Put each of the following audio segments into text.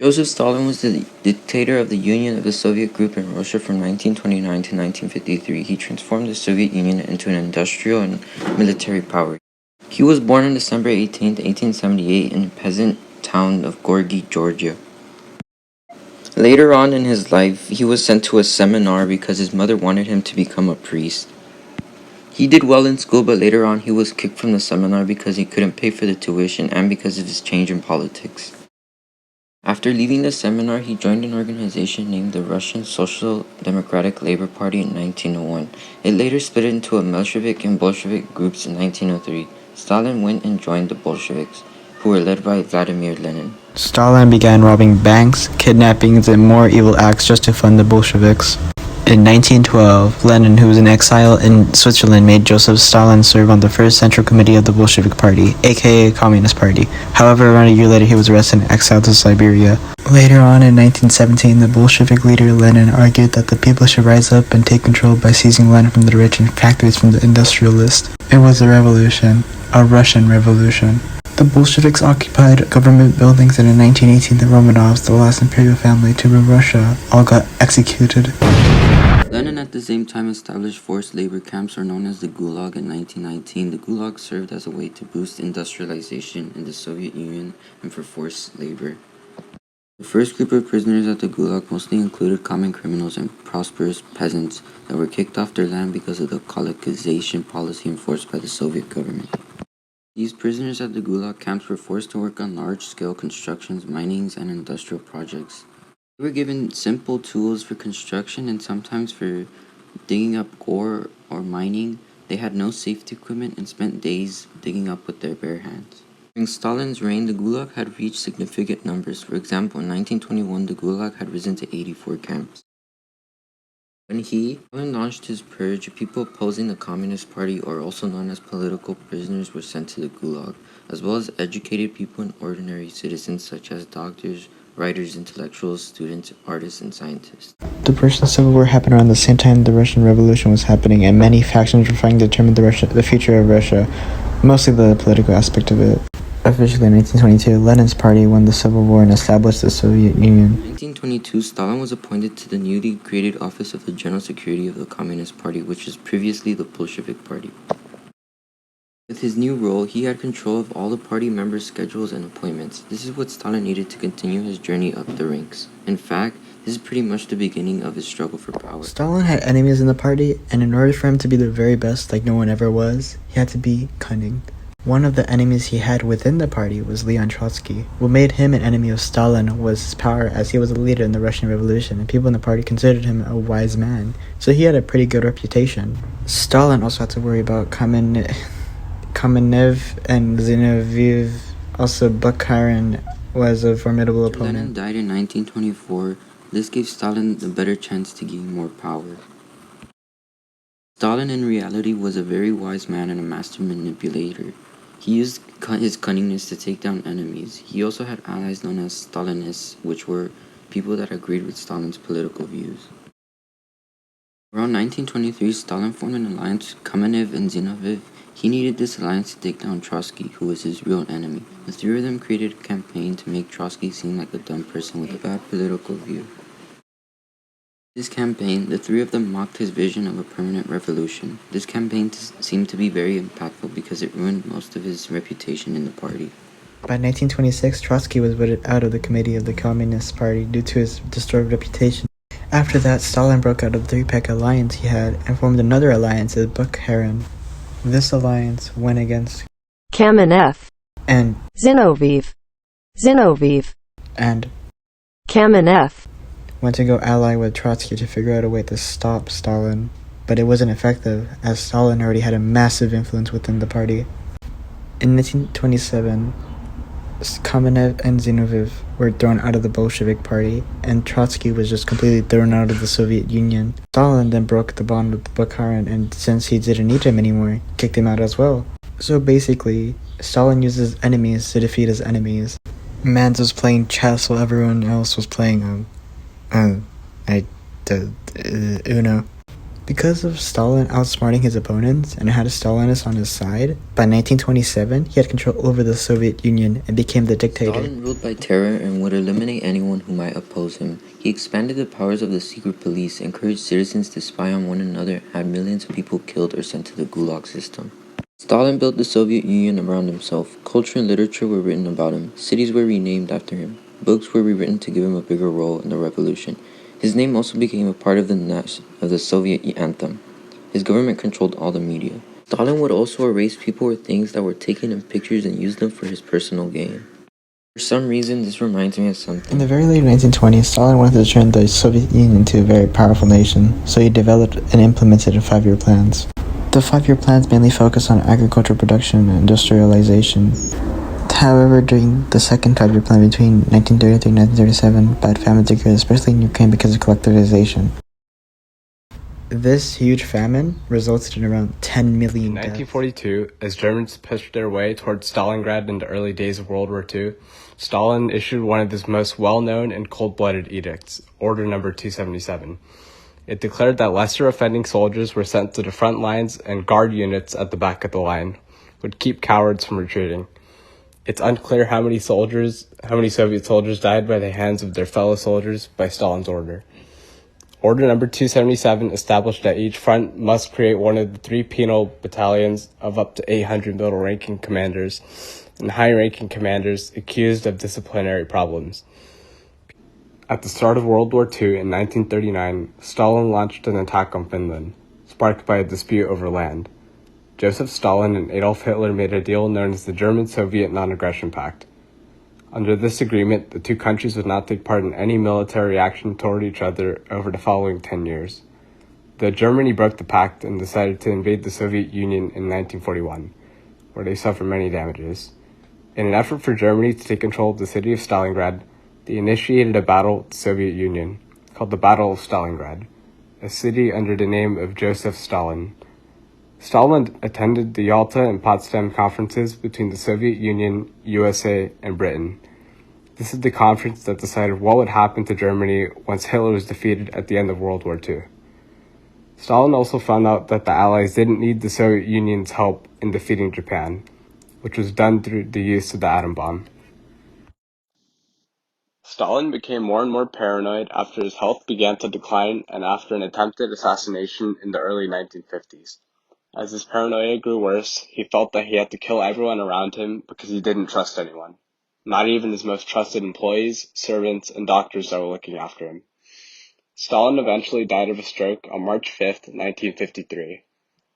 Joseph Stalin was the dictator of the Union of the Soviet Group in Russia from 1929 to 1953. He transformed the Soviet Union into an industrial and military power. He was born on December 18, 1878 in the peasant town of Gorky, Georgia. Later on in his life, he was sent to a seminar because his mother wanted him to become a priest. He did well in school, but later on he was kicked from the seminar because he couldn't pay for the tuition and because of his change in politics. After leaving the seminar, he joined an organization named the Russian Social Democratic Labor Party in 1901. It later split into a Menshevik and Bolshevik groups in 1903. Stalin went and joined the Bolsheviks, who were led by Vladimir Lenin. Stalin began robbing banks, kidnappings, and more evil acts just to fund the Bolsheviks. In 1912, Lenin, who was in exile in Switzerland, made Joseph Stalin serve on the first Central Committee of the Bolshevik Party, aka Communist Party. However, around a year later, he was arrested and exiled to Siberia. Later on, in 1917, the Bolshevik leader Lenin argued that the people should rise up and take control by seizing land from the rich and factories from the industrialists. It was a revolution, a Russian revolution. The Bolsheviks occupied government buildings, and in 1918 the Romanovs, the last imperial family to rule Russia, all got executed. Lenin at the same time established forced labor camps, or known as the Gulag, in 1919. The Gulag served as a way to boost industrialization in the Soviet Union and for forced labor. The first group of prisoners at the Gulag mostly included common criminals and prosperous peasants that were kicked off their land because of the kolektivization policy enforced by the Soviet government. These prisoners at the Gulag camps were forced to work on large-scale constructions, minings, and industrial projects. They were given simple tools for construction and sometimes for digging up ore or mining. They had no safety equipment and spent days digging up with their bare hands. During Stalin's reign, the Gulag had reached significant numbers. For example, in 1921, the Gulag had risen to 84 camps. When Stalin launched his purge, people opposing the Communist Party, or also known as political prisoners, were sent to the Gulag, as well as educated people and ordinary citizens such as doctors, writers, intellectuals, students, artists, and scientists. The Russian Civil War happened around the same time the Russian Revolution was happening, and many factions were fighting to determine the future of Russia, mostly the political aspect of it. Officially in 1922, Lenin's party won the Civil War and established the Soviet Union. In 1922, Stalin was appointed to the newly created office of the General Secretary of the Communist Party, which was previously the Bolshevik Party. With his new role, he had control of all the party members' schedules and appointments. This is what Stalin needed to continue his journey up the ranks. In fact, this is pretty much the beginning of his struggle for power. Stalin had enemies in the party, and in order for him to be the very best like no one ever was, he had to be cunning. One of the enemies he had within the party was Leon Trotsky. What made him an enemy of Stalin was his power, as he was a leader in the Russian Revolution, and people in the party considered him a wise man, so he had a pretty good reputation. Stalin also had to worry about Kamenev and Zinoviev. Also, Bukharin was a formidable opponent. Lenin died in 1924. This gave Stalin the better chance to gain more power. Stalin in reality was a very wise man and a master manipulator. He used his cunningness to take down enemies. He also had allies known as Stalinists, which were people that agreed with Stalin's political views. Around 1923, Stalin formed an alliance with Kamenev and Zinoviev. He needed this alliance to take down Trotsky, who was his real enemy. The three of them created a campaign to make Trotsky seem like a dumb person with a bad political view. This campaign, the three of them mocked his vision of a permanent revolution. This campaign seemed to be very impactful because it ruined most of his reputation in the party. By 1926, Trotsky was voted out of the committee of the Communist Party due to his destroyed reputation. After that, Stalin broke out of the three-pack alliance he had and formed another alliance with Bukharin. This alliance went against Kamenev and Zinoviev and Kamenev went to go ally with Trotsky to figure out a way to stop Stalin, but it wasn't effective, as Stalin already had a massive influence within the party. In 1927, Kamenev and Zinoviev were thrown out of the Bolshevik Party, and Trotsky was just completely thrown out of the Soviet Union. Stalin then broke the bond with Bukharin, and since he didn't need him anymore, kicked him out as well. So basically, Stalin uses enemies to defeat his enemies. Mans was playing chess while everyone else was playing Uno. Because of Stalin outsmarting his opponents and had a Stalinist on his side, by 1927 he had control over the Soviet Union and became the dictator. Stalin ruled by terror and would eliminate anyone who might oppose him. He expanded the powers of the secret police, encouraged citizens to spy on one another, and had millions of people killed or sent to the Gulag system. Stalin built the Soviet Union around himself. Culture and literature were written about him. Cities were renamed after him. Books were rewritten to give him a bigger role in the revolution. His name also became a part of the Soviet anthem. His government controlled all the media. Stalin would also erase people or things that were taken in pictures and use them for his personal gain. For some reason, this reminds me of something. In the very late 1920s, Stalin wanted to turn the Soviet Union into a very powerful nation, so he developed and implemented 5-year plans. The 5-year plans mainly focused on agricultural production and industrialization. However, during the second 5-year plan between 1933 and 1937, bad famines occurred, especially in Ukraine because of collectivization. This huge famine resulted in around 10 million deaths. In 1942, as Germans pushed their way towards Stalingrad in the early days of World War II, Stalin issued one of his most well-known and cold-blooded edicts, Order Number 277. It declared that lesser offending soldiers were sent to the front lines and guard units at the back of the line would keep cowards from retreating. It's unclear how many Soviet soldiers died by the hands of their fellow soldiers by Stalin's order. Order Number 277 established that each front must create one of the 3 penal battalions of up to 800 middle-ranking commanders and high-ranking commanders accused of disciplinary problems. At the start of World War II in 1939, Stalin launched an attack on Finland, sparked by a dispute over land. Joseph Stalin and Adolf Hitler made a deal known as the German-Soviet Non-Aggression Pact. Under this agreement, the two countries would not take part in any military action toward each other over the following 10 years. Though Germany broke the pact and decided to invade the Soviet Union in 1941, where they suffered many damages. In an effort for Germany to take control of the city of Stalingrad, they initiated a battle with the Soviet Union, called the Battle of Stalingrad, a city under the name of Joseph Stalin. Stalin attended the Yalta and Potsdam conferences between the Soviet Union, USA, and Britain. This is the conference that decided what would happen to Germany once Hitler was defeated at the end of World War II. Stalin also found out that the Allies didn't need the Soviet Union's help in defeating Japan, which was done through the use of the atom bomb. Stalin became more and more paranoid after his health began to decline and after an attempted assassination in the early 1950s. As his paranoia grew worse, he felt that he had to kill everyone around him because he didn't trust anyone, not even his most trusted employees, servants, and doctors that were looking after him. Stalin eventually died of a stroke on March 5th, 1953.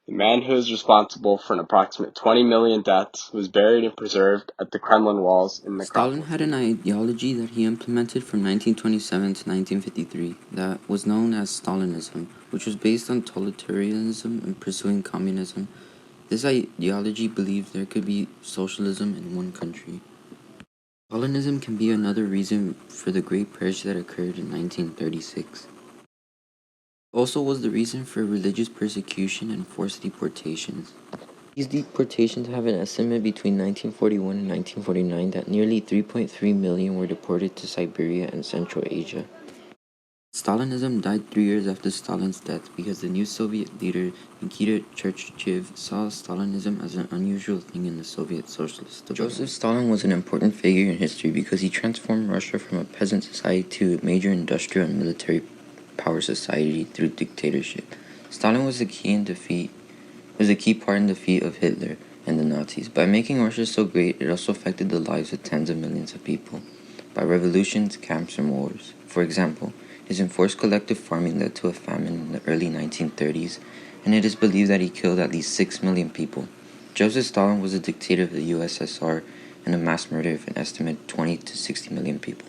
The man who was responsible for an approximate 20 million deaths was buried and preserved at the Kremlin walls in the Stalin had an ideology that he implemented from 1927 to 1953 that was known as Stalinism, which was based on totalitarianism and pursuing communism. This ideology believed there could be socialism in one country. Stalinism can be another reason for the Great Purge that occurred in 1936. Also was the reason for religious persecution and forced deportations. These deportations have an estimate between 1941 and 1949 that nearly 3.3 million were deported to Siberia and Central Asia. Stalinism died 3 years after Stalin's death because the new Soviet leader Nikita Khrushchev saw Stalinism as an unusual thing in the Soviet socialist government. Joseph Stalin was an important figure in history because he transformed Russia from a peasant society to a major industrial and military power society through dictatorship. Stalin was a key part in the defeat of Hitler and the Nazis. By making Russia so great, it also affected the lives of tens of millions of people by revolutions, camps, and wars. For example, his enforced collective farming led to a famine in the early 1930s, and it is believed that he killed at least 6 million people. Joseph Stalin was a dictator of the USSR and a mass murderer of an estimated 20 to 60 million people.